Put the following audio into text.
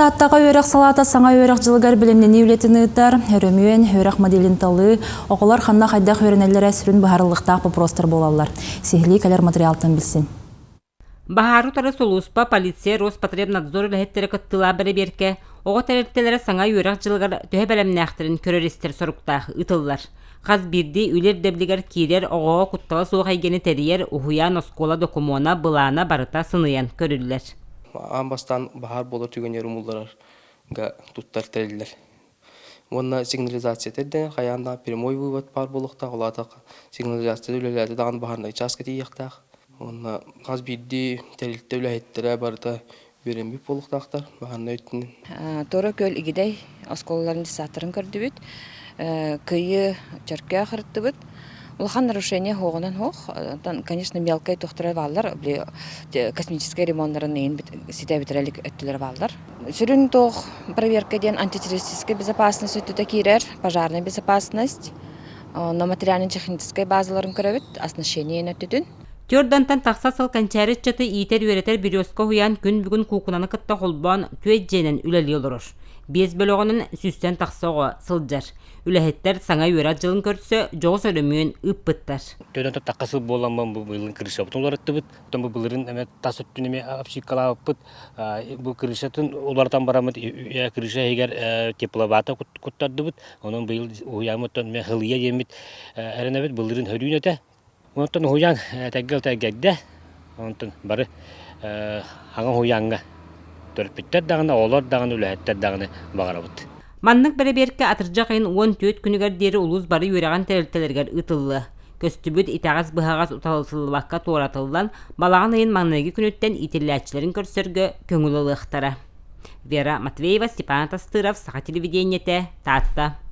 Таттаға өрек салата саңа өрек жылығар білімнені үлетінігіттар, өрімуен өрек моделін талы, оғылар қанна қайдақ өрінелері сүрін бағарылықтақ бұпростар болалар. Сехли кәлер материалтын білсін. Бахару тары солуспа полиция Роспотребнадзор үләхеттері күттіла бірі берке, оғы тәрелттелері саңа өрек жылығар төе бәлемнәқтірін көрерістер сұрықтағы ұтылылар. Қаз бірді үлер дәблігер кейлер оғыға құттығы суық әйгені тәрiyер ұхуян оскола докумона бұлана барыта сыныян көрілілер. Амбастан бахар болар түгенер умулларга туттар тәрелілер. Онна сигнализация тәрден, қаянда прямой вывод бар болықта, олата сигнализация үлелерді даған бахарна участка дейяқтақ. Онна қаз бірді тәрелітті үләйттері барыта беренбіп болықтақтар, бахарна өттінен. Тора көл игидей осколаларын десаторын көрді бүт. Күйі чаркия қырытты бүт. Улахан нарушение хоғынан хоқ. Конечно, мелкой тухтыры валдар, космический ремонтарын ең сиде бітірелік өттілер валдар. Сүрін тоқ проверкаден антитеррористическая безопасность өтті кейрер, пожарная безопасность, но материально-техническая базаларын көрі бүт, оснащение өттідін. Тёрдантан тақса сыл канчарет чаты иетер өретер бирёска хуян күн бүгін кукунаны кытта холбан төет женен үләли олырыр. Без бөліғының сүстен тақсаға сылджар. Үләхеттер саңа өрат жылын көртсі, жоғы сөрімүйін үппіттар. Төден таққасы боламын бұлын кіріша бұтын олар өтті бұт. Бұтын бұлырын тас өттінеме апшикала бұт. Бұл кірішатын олардан барамыд кіріша егер тепловата құттарды бұт. Оның бұйыл ұямыттан мен ғылия емет әрін әбет бұлырын хөрүйін өті. Онтан хуян тәггел-тәггәдді, онтан бары аңа хуянға төрпіттер дағына, олар дағына, үләхеттер дағына бағара бұд. Маннық бірі берке атыржа қайын 14 күнігер дері ұлыз бары үйраған тәрілтелергер ұтылы. Көстібіт итағыз бұхағыз ұталытылылыққа торатылдан балаған айын маңнығы күнөттен итілләтчілерін көрсерге көңілі ұқтара. Вера Матвеева, Степан Тастыров, Саха телевидениеті, Татта.